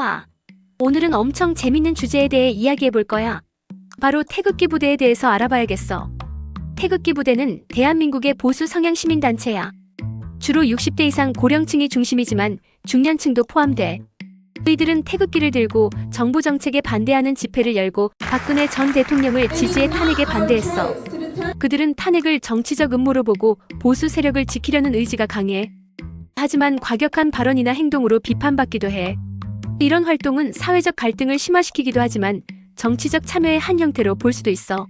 봐. 오늘은 엄청 재밌는 주제에 대해 이야기해 볼 거야. 바로 태극기 부대에 대해서 알아봐야겠어. 태극기 부대는 대한민국의 보수 성향 시민단체야. 주로 60대 이상 고령층이 중심이지만 중년층도 포함돼. 이들은 태극기를 들고 정부 정책에 반대하는 집회를 열고 박근혜 전 대통령을 지지해 탄핵에 반대했어. 그들은 탄핵을 정치적 음모로 보고 보수 세력을 지키려는 의지가 강해. 하지만 과격한 발언이나 행동으로 비판받기도 해. 이런 활동은 사회적 갈등을 심화시키기도 하지만 정치적 참여의 한 형태로 볼 수도 있어.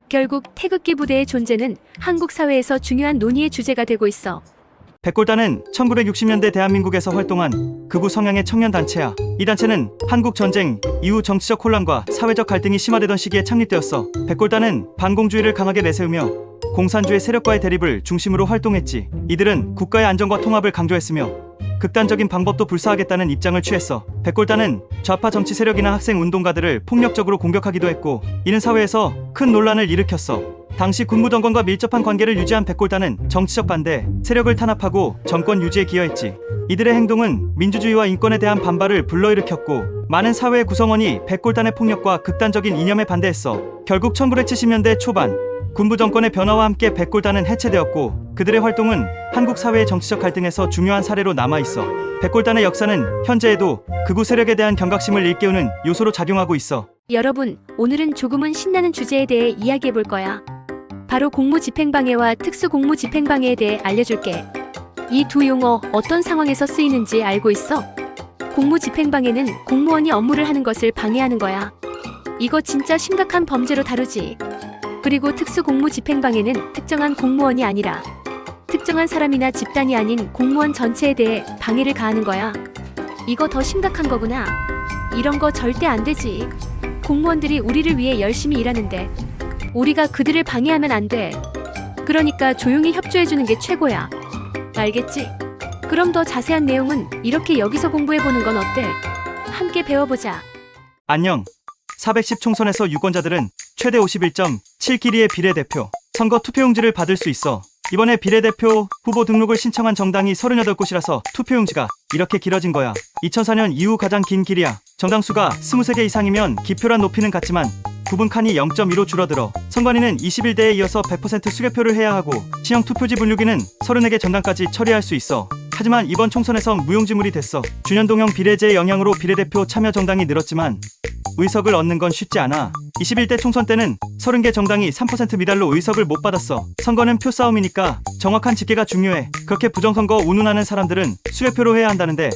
결국 태극기 부대의 존재는 한국 사회에서 중요한 논의의 주제가 되고 있어. 백골단은 1960년대 대한민국에서 활동한 극우 성향의 청년단체야. 이 단체는 한국 전쟁 이후 정치적 혼란과 사회적 갈등이 심화되던 시기에 창립되었어. 백골단은 반공주의를 강하게 내세우며 공산주의 세력과의 대립을 중심으로 활동했지. 이들은 국가의 안정과 통합을 강조했으며 극단적인 방법도 불사하겠다는 입장을 취했어. 백골단은 좌파 정치 세력이나 학생 운동가들을 폭력적으로 공격하기도 했고 이는 사회에서 큰 논란을 일으켰어. 당시 군부정권과 밀접한 관계를 유지한 백골단은 정치적 반대 세력을 탄압하고 정권 유지에 기여했지. 이들의 행동은 민주주의와 인권에 대한 반발을 불러일으켰고 많은 사회 구성원이 백골단의 폭력과 극단적인 이념에 반대했어. 결국 1970년대 초반 군부 정권의 변화와 함께 백골단은 해체되었고 그들의 활동은 한국 사회의 정치적 갈등에서 중요한 사례로 남아있어. 백골단의 역사는 현재에도 극우 세력에 대한 경각심을 일깨우는 요소로 작용하고 있어. 여러분, 오늘은 조금은 신나는 주제에 대해 이야기해 볼 거야. 바로 공무집행방해와 특수공무집행방해에 대해 알려줄게. 이 두 용어 어떤 상황에서 쓰이는지 알고 있어? 공무집행방해는 공무원이 업무를 하는 것을 방해하는 거야. 이거 진짜 심각한 범죄로 다루지. 그리고 특수공무집행방해는 특정한 공무원이 아니라 특정한 사람이나 집단이 아닌 공무원 전체에 대해 방해를 가하는 거야. 이거 더 심각한 거구나. 이런 거 절대 안 되지. 공무원들이 우리를 위해 열심히 일하는데 우리가 그들을 방해하면 안 돼. 그러니까 조용히 협조해주는 게 최고야. 알겠지? 그럼 더 자세한 내용은 이렇게 여기서 공부해보는 건 어때? 함께 배워보자. 안녕. 410 총선에서 유권자들은 최대 51.7길이의 비례대표 선거 투표용지를 받을 수 있어. 이번에 비례대표 후보 등록을 신청한 정당이 38곳이라서 투표용지가 이렇게 길어진 거야. 2004년 이후 가장 긴 길이야. 정당 수가 23개 이상이면 기표란 높이는 같지만 구분 칸이 0.2로 줄어들어. 선관위는 21대에 이어서 100% 수개표를 해야 하고 신형 투표지 분류기는 34개 정당까지 처리할 수 있어. 하지만 이번 총선에선 무용지물이 됐어. 준연동형 비례제의 영향으로 비례대표 참여 정당이 늘었지만 의석을 얻는 건 쉽지 않아. 21대 총선 때는 30개 정당이 3% 미달로 의석을 못 받았어. 선거는 표 싸움이니까 정확한 집계가 중요해. 그렇게 부정선거 운운하는 사람들은 수개표로 해야 한다는데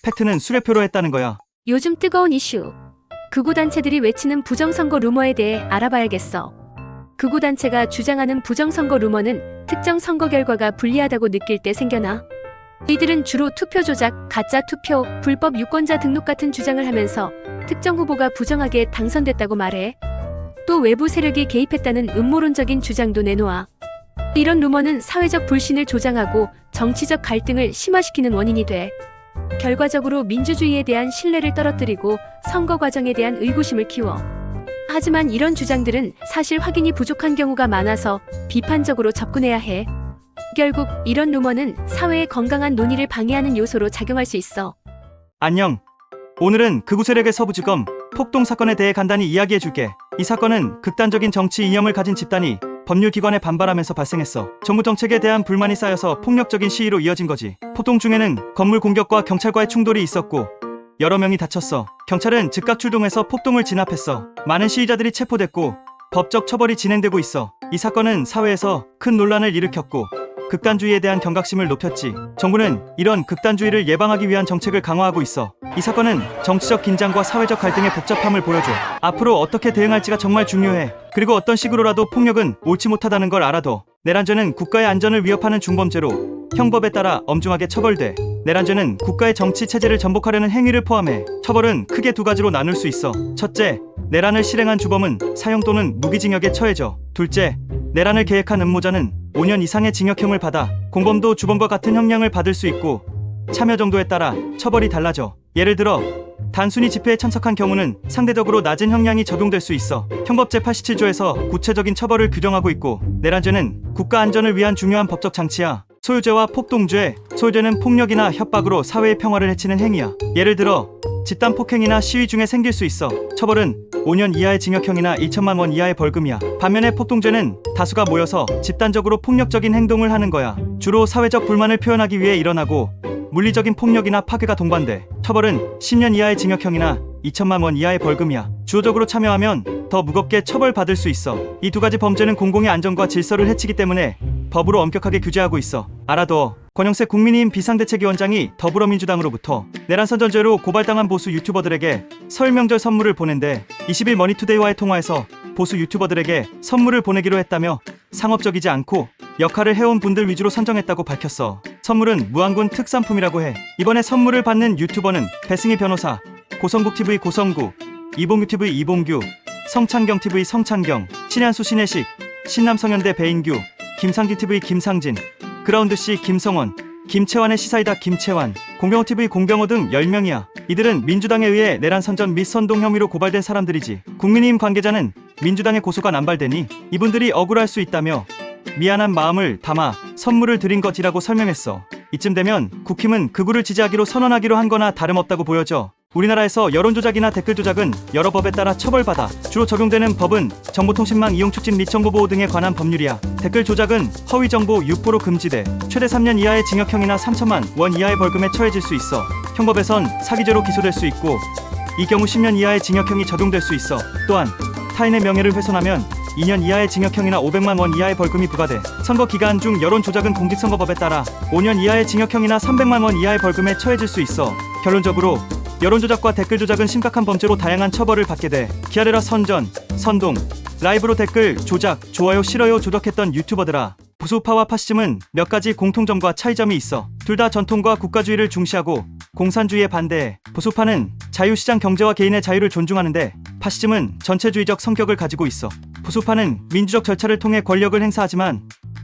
팩트는 수개표로 했다는 거야. 요즘 뜨거운 이슈. 극우단체들이 외치는 부정선거 루머에 대해 알아봐야겠어. 극우단체가 주장하는 부정선거 루머는 특정 선거 결과가 불리하다고 느낄 때 생겨나. 이들은 주로 투표 조작, 가짜 투표, 불법 유권자 등록 같은 주장을 하면서 특정 후보가 부정하게 당선됐다고 말해. 또 외부 세력이 개입했다는 음모론적인 주장도 내놓아. 이런 루머는 사회적 불신을 조장하고 정치적 갈등을 심화시키는 원인이 돼. 결과적으로 민주주의에 대한 신뢰를 떨어뜨리고 선거 과정에 대한 의구심을 키워. 하지만 이런 주장들은 사실 확인이 부족한 경우가 많아서 비판적으로 접근해야 해. 결국 이런 루머는 사회의 건강한 논의를 방해하는 요소로 작용할 수 있어. 안녕. 오늘은 극우 세력의 서부지검 폭동 사건에 대해 간단히 이야기해줄게. 이 사건은 극단적인 정치 이념을 가진 집단이 법률기관에 반발하면서 발생했어. 정부 정책에 대한 불만이 쌓여서 폭력적인 시위로 이어진 거지. 폭동 중에는 건물 공격과 경찰과의 충돌이 있었고 여러 명이 다쳤어. 경찰은 즉각 출동해서 폭동을 진압했어. 많은 시위자들이 체포됐고 법적 처벌이 진행되고 있어. 이 사건은 사회에서 큰 논란을 일으켰고 극단주의에 대한 경각심을 높였지. 정부는 이런 극단주의를 예방하기 위한 정책을 강화하고 있어. 이 사건은 정치적 긴장과 사회적 갈등의 복잡함을 보여줘. 앞으로 어떻게 대응할지가 정말 중요해. 그리고 어떤 식으로라도 폭력은 옳지 못하다는 걸 알아둬. 내란죄는 국가의 안전을 위협하는 중범죄로 형법에 따라 엄중하게 처벌돼. 내란죄는 국가의 정치 체제를 전복하려는 행위를 포함해. 처벌은 크게 두 가지로 나눌 수 있어. 첫째, 내란을 실행한 주범은 사형 또는 무기징역에 처해져. 둘째, 내란을 계획한 음모자는 5년 이상의 징역형을 받아. 공범도 주범과 같은 형량을 받을 수 있고 참여 정도에 따라 처벌이 달라져. 예를 들어 단순히 집회에 참석한 경우는 상대적으로 낮은 형량이 적용될 수 있어. 형법 제87조에서 구체적인 처벌을 규정하고 있고 내란죄는 국가 안전을 위한 중요한 법적 장치야. 소유죄와 폭동죄. 소유죄는 폭력이나 협박으로 사회의 평화를 해치는 행위야. 예를 들어 집단 폭행이나 시위 중에 생길 수 있어. 처벌은 5년 이하의 징역형이나 1천만 원 이하의 벌금이야. 반면에 폭동죄는 다수가 모여서 집단적으로 폭력적인 행동을 하는 거야. 주로 사회적 불만을 표현하기 위해 일어나고 물리적인 폭력이나 파괴가 동반돼. 처벌은 10년 이하의 징역형이나 2천만 원 이하의 벌금이야. 주도적으로 참여하면 더 무겁게 처벌받을 수 있어. 이 두 가지 범죄는 공공의 안전과 질서를 해치기 때문에 법으로 엄격하게 규제하고 있어. 알아둬. 권영세 국민의힘 비상대책위원장이 더불어민주당으로부터 내란선전죄로 고발당한 보수 유튜버들에게 설 명절 선물을 보낸데 20일 머니투데이와의 통화에서 보수 유튜버들에게 선물을 보내기로 했다며 상업적이지 않고 역할을 해온 분들 위주로 선정했다고 밝혔어. 선물은 무안군 특산품이라고 해. 이번에 선물을 받는 유튜버는 배승희 변호사, 고성국TV 고성국, 이봉규TV 이봉규, 성창경TV 성창경, 신한수 신혜식, 신남성현대 배인규, 김상진TV 김상진, 그라운드C 김성원, 김채환의 시사이다 김채환, 공병호TV 공병호 등 10명이야. 이들은 민주당에 의해 내란 선전 및 선동 혐의로 고발된 사람들이지. 국민의힘 관계자는 민주당의 고소가 남발되니 이분들이 억울할 수 있다며 미안한 마음을 담아 선물을 드린 것이라고 설명했어. 이쯤 되면 국힘은 극우를 지지하기로 선언하기로 한 거나 다름없다고 보여져. 우리나라에서 여론조작이나 댓글조작은 여러 법에 따라 처벌받아. 주로 적용되는 법은 정보통신망 이용 촉진 및 정보보호 등에 관한 법률이야. 댓글 조작은 허위정보 유포로 금지돼 최대 3년 이하의 징역형이나 3천만 원 이하의 벌금에 처해질 수 있어. 형법에선 사기죄로 기소될 수 있고 이 경우 10년 이하의 징역형이 적용될 수 있어. 또한 타인의 명예를 훼손하면 2년 이하의 징역형이나 500만 원 이하의 벌금이 부과돼. 선거 기간 중 여론조작은 공직선거법에 따라 5년 이하의 징역형이나 300만 원 이하의 벌금에 처해질 수 있어. 결론적으로 여론조작과 댓글조작은 심각한 범죄로 다양한 처벌을 받게 돼. 기아레라 선전, 선동, 라이브로 댓글, 조작, 좋아요, 싫어요 조작했던 유튜버들아. 보수파와 파시즘은 몇 가지 공통점과 차이점이 있어. 둘 다 전통과 국가주의를 중시하고 공산주의에 반대해. 보수파는 자유시장 경제와 개인의 자유를 존중하는데 파시즘은 전체주의적 성격을 가지고 있어. 보수파는 민주적 절차를 통해 권력을 행사하지만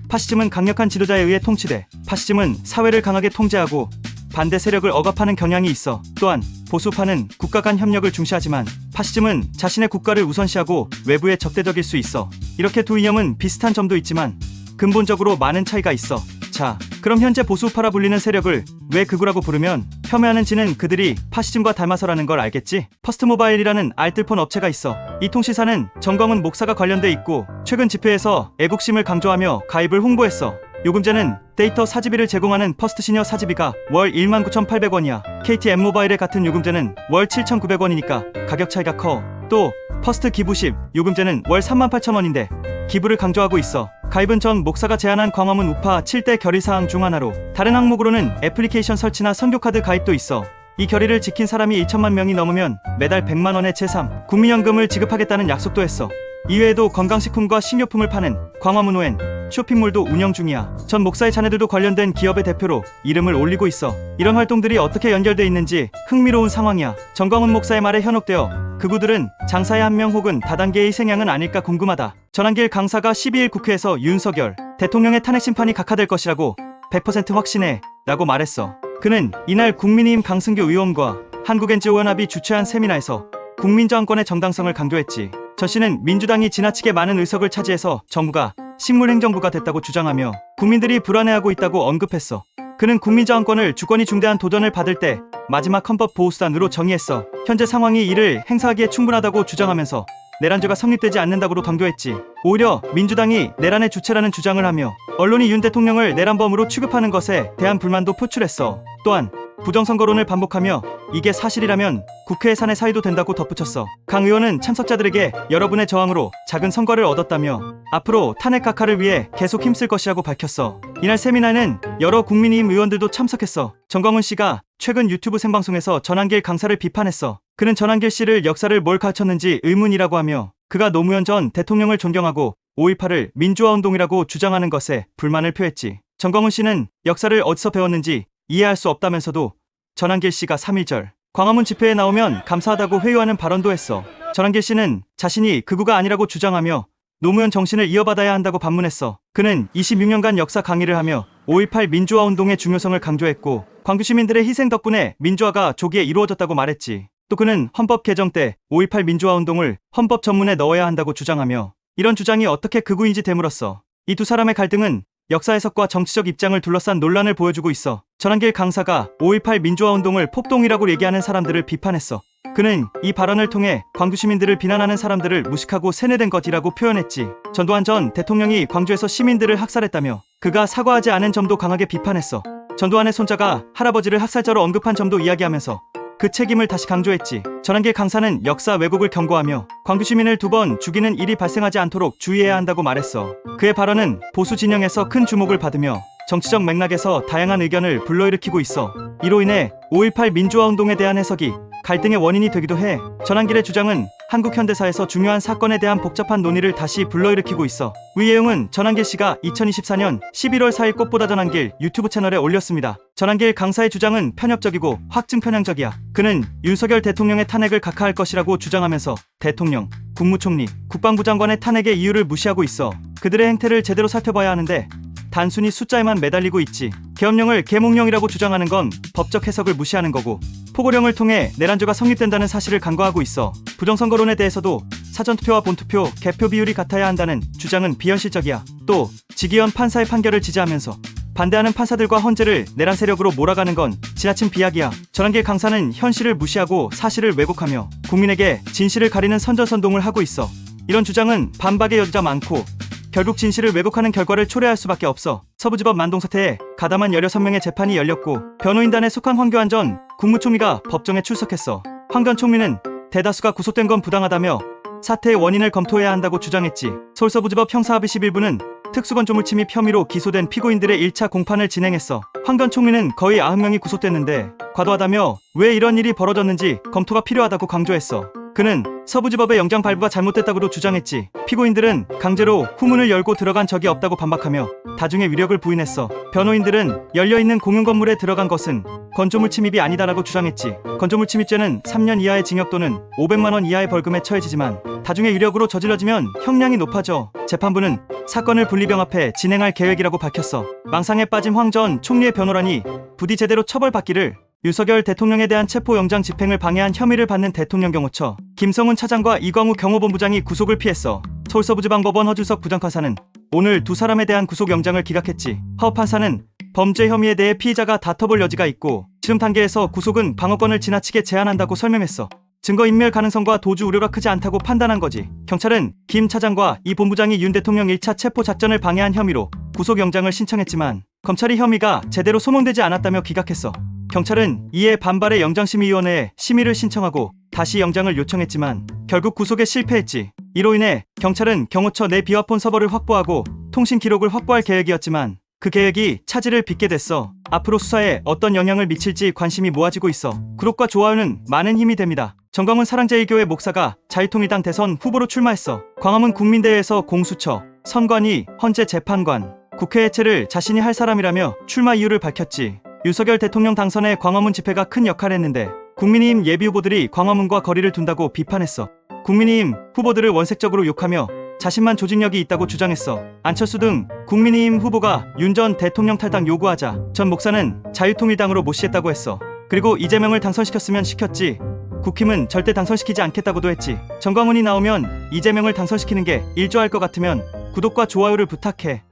파시즘은 강력한 지도자에 의해 통치돼. 파시즘은 사회를 강하게 통제하고 반대 세력을 억압하는 경향이 있어. 또한 보수파는 국가 간 협력을 중시하지만 파시즘은 자신의 국가를 우선시하고 외부에 적대적일 수 있어. 이렇게 두 이념은 비슷한 점도 있지만 근본적으로 많은 차이가 있어. 자, 그럼 현재 보수파라 불리는 세력을 왜 극우라고 부르면 폄훼하는지는 그들이 파시즘과 닮아서라는 걸 알겠지? 퍼스트모바일이라는 알뜰폰 업체가 있어. 이 통신사는 정광훈 목사가 관련돼 있고 최근 집회에서 애국심을 강조하며 가입을 홍보했어. 요금제는 데이터 사지비를 제공하는 퍼스트 시니어 사지비가 월 19,800원이야. KT M모바일의 같은 요금제는 월 7,900원이니까 가격 차이가 커. 또 퍼스트 기부십 요금제는 월 38,000원인데 기부를 강조하고 있어. 가입은 전 목사가 제안한 광화문 우파 7대 결의사항 중 하나로 다른 항목으로는 애플리케이션 설치나 선교카드 가입도 있어. 이 결의를 지킨 사람이 2천만 명이 넘으면 매달 100만 원의 제3 국민연금을 지급하겠다는 약속도 했어. 이외에도 건강식품과 식료품을 파는 광화문 ON 쇼핑몰도 운영 중이야. 전 목사의 자녀들도 관련된 기업의 대표로 이름을 올리고 있어. 이런 활동들이 어떻게 연결돼 있는지 흥미로운 상황이야. 정광훈 목사의 말에 현혹되어 극우들은 장사의 한 명 혹은 다단계의 희생양은 아닐까 궁금하다. 전한길 강사가 12일 국회에서 윤석열 대통령의 탄핵 심판이 각하될 것이라고 100% 확신해 라고 말했어. 그는 이날 국민의힘 강승규 의원과 한국NGO연합이 주최한 세미나에서 국민저항권의 정당성을 강조했지. 저 씨는 민주당이 지나치게 많은 의석을 차지해서 정부가 식물행정부가 됐다고 주장하며 국민들이 불안해하고 있다고 언급했어. 그는 국민저항권을 주권이 중대한 도전을 받을 때 마지막 헌법 보호수단으로 정의했어. 현재 상황이 이를 행사하기에 충분하다고 주장하면서 내란죄가 성립되지 않는다고도 강조했지. 오히려 민주당이 내란의 주체라는 주장을 하며 언론이 윤 대통령을 내란범으로 취급하는 것에 대한 불만도 표출했어. 또한 부정선거론을 반복하며 이게 사실이라면 국회의 사내 사유도 된다고 덧붙였어. 강 의원은 참석자들에게 여러분의 저항으로 작은 성과를 얻었다며 앞으로 탄핵 각하를 위해 계속 힘쓸 것이라고 밝혔어. 이날 세미나에는 여러 국민의힘 의원들도 참석했어. 정광훈 씨가 최근 유튜브 생방송에서 전한길 강사를 비판했어. 그는 전한길 씨를 역사를 뭘 가르쳤는지 의문이라고 하며 그가 노무현 전 대통령을 존경하고 5.18을 민주화운동이라고 주장하는 것에 불만을 표했지. 정광훈 씨는 역사를 어디서 배웠는지 이해할 수 없다면서도 전한길 씨가 3.1절 광화문 집회에 나오면 감사하다고 회유하는 발언도 했어. 전한길 씨는 자신이 극우가 아니라고 주장하며 노무현 정신을 이어받아야 한다고 반문했어. 그는 26년간 역사 강의를 하며 5.18 민주화운동의 중요성을 강조했고 광주 시민들의 희생 덕분에 민주화가 조기에 이루어졌다고 말했지. 또 그는 헌법 개정 때 5.18 민주화운동을 헌법 전문에 넣어야 한다고 주장하며 이런 주장이 어떻게 극우인지 되물었어. 이 두 사람의 갈등은 역사 해석과 정치적 입장을 둘러싼 논란을 보여주고 있어. 전한길 강사가 5.18 민주화 운동을 폭동이라고 얘기하는 사람들을 비판했어. 그는 이 발언을 통해 광주 시민들을 비난하는 사람들을 무식하고 세뇌된 것이라고 표현했지. 전두환 전 대통령이 광주에서 시민들을 학살했다며 그가 사과하지 않은 점도 강하게 비판했어. 전두환의 손자가 할아버지를 학살자로 언급한 점도 이야기하면서 그 책임을 다시 강조했지. 전한길 강사는 역사 왜곡을 경고하며 광주 시민을 2번 죽이는 일이 발생하지 않도록 주의해야 한다고 말했어. 그의 발언은 보수 진영에서 큰 주목을 받으며 정치적 맥락에서 다양한 의견을 불러일으키고 있어. 이로 인해 5.18 민주화 운동에 대한 해석이 갈등의 원인이 되기도 해. 전한길의 주장은 한국 현대사에서 중요한 사건에 대한 복잡한 논의를 다시 불러일으키고 있어. 위 내용은 전한길 씨가 2024년 11월 4일 꽃보다 전한길 유튜브 채널에 올렸습니다. 전한길 강사의 주장은 편협적이고 확증 편향적이야. 그는 윤석열 대통령의 탄핵을 각하할 것이라고 주장하면서 대통령, 국무총리, 국방부 장관의 탄핵의 이유를 무시하고 있어. 그들의 행태를 제대로 살펴봐야 하는데 단순히 숫자에만 매달리고 있지. 계엄령을 계몽령이라고 주장하는 건 법적 해석을 무시하는 거고 포고령을 통해 내란죄가 성립된다는 사실을 간과하고 있어. 부정선거론에 대해서도 사전투표와 본투표, 개표 비율이 같아야 한다는 주장은 비현실적이야. 또 지기현 판사의 판결을 지지하면서 반대하는 판사들과 헌재를 내란 세력으로 몰아가는 건 지나친 비약이야. 전한길 강사는 현실을 무시하고 사실을 왜곡하며 국민에게 진실을 가리는 선전선동을 하고 있어. 이런 주장은 반박의 여지가 많고 결국 진실을 왜곡하는 결과를 초래할 수밖에 없어. 서부지법 만동사태에 가담한 16명의 재판이 열렸고 변호인단에 속한 황교안 전 국무총리가 법정에 출석했어. 황교안 총리는 대다수가 구속된 건 부당하다며 사태의 원인을 검토해야 한다고 주장했지. 서울서부지법 형사합의 11부는 특수건조물 침입 혐의로 기소된 피고인들의 1차 공판을 진행했어. 황교안 총리는 거의 90명이 구속됐는데 과도하다며 왜 이런 일이 벌어졌는지 검토가 필요하다고 강조했어. 그는 서부지법의 영장 발부가 잘못됐다고도 주장했지. 피고인들은 강제로 후문을 열고 들어간 적이 없다고 반박하며 다중의 위력을 부인했어. 변호인들은 열려있는 공용 건물에 들어간 것은 건조물 침입이 아니다라고 주장했지. 건조물 침입죄는 3년 이하의 징역 또는 500만 원 이하의 벌금에 처해지지만 다중의 위력으로 저질러지면 형량이 높아져. 재판부는 사건을 분리병합해 진행할 계획이라고 밝혔어. 망상에 빠진 황 전 총리의 변호란이 부디 제대로 처벌받기를. 윤석열 대통령에 대한 체포영장 집행을 방해한 혐의를 받는 대통령 경호처 김성훈 차장과 이광우 경호본부장이 구속을 피했어. 서울서부지방법원 허준석 부장판사는 오늘 2사람에 대한 구속영장을 기각했지. 허 판사는 범죄 혐의에 대해 피의자가 다퉈볼 여지가 있고 지금 단계에서 구속은 방어권을 지나치게 제한한다고 설명했어. 증거인멸 가능성과 도주 우려가 크지 않다고 판단한 거지. 경찰은 김 차장과 이 본부장이 윤 대통령 1차 체포 작전을 방해한 혐의로 구속영장을 신청했지만 검찰이 혐의가 제대로 소명되지 않았다며 기각했어. 경찰은 이에 반발해 영장심의위원회에 심의를 신청하고 다시 영장을 요청했지만 결국 구속에 실패했지. 이로 인해 경찰은 경호처 내 비화폰 서버를 확보하고 통신 기록을 확보할 계획이었지만 그 계획이 차질을 빚게 됐어. 앞으로 수사에 어떤 영향을 미칠지 관심이 모아지고 있어. 구독과 좋아요는 많은 힘이 됩니다. 정광훈 사랑제일교회 목사가 자유통일당 대선 후보로 출마했어. 광화문 국민대회에서 공수처, 선관위, 헌재 재판관, 국회 해체를 자신이 할 사람이라며 출마 이유를 밝혔지. 윤석열 대통령 당선에 광화문 집회가 큰 역할을 했는데 국민의힘 예비후보들이 광화문과 거리를 둔다고 비판했어. 국민의힘 후보들을 원색적으로 욕하며 자신만 조직력이 있다고 주장했어. 안철수 등 국민의힘 후보가 윤 전 대통령 탈당 요구하자 전 목사는 자유통일당으로 모시겠다고 했어. 그리고 이재명을 당선시켰으면 시켰지 국힘은 절대 당선시키지 않겠다고도 했지. 정광훈이 나오면 이재명을 당선시키는 게 일조할 것 같으면 구독과 좋아요를 부탁해.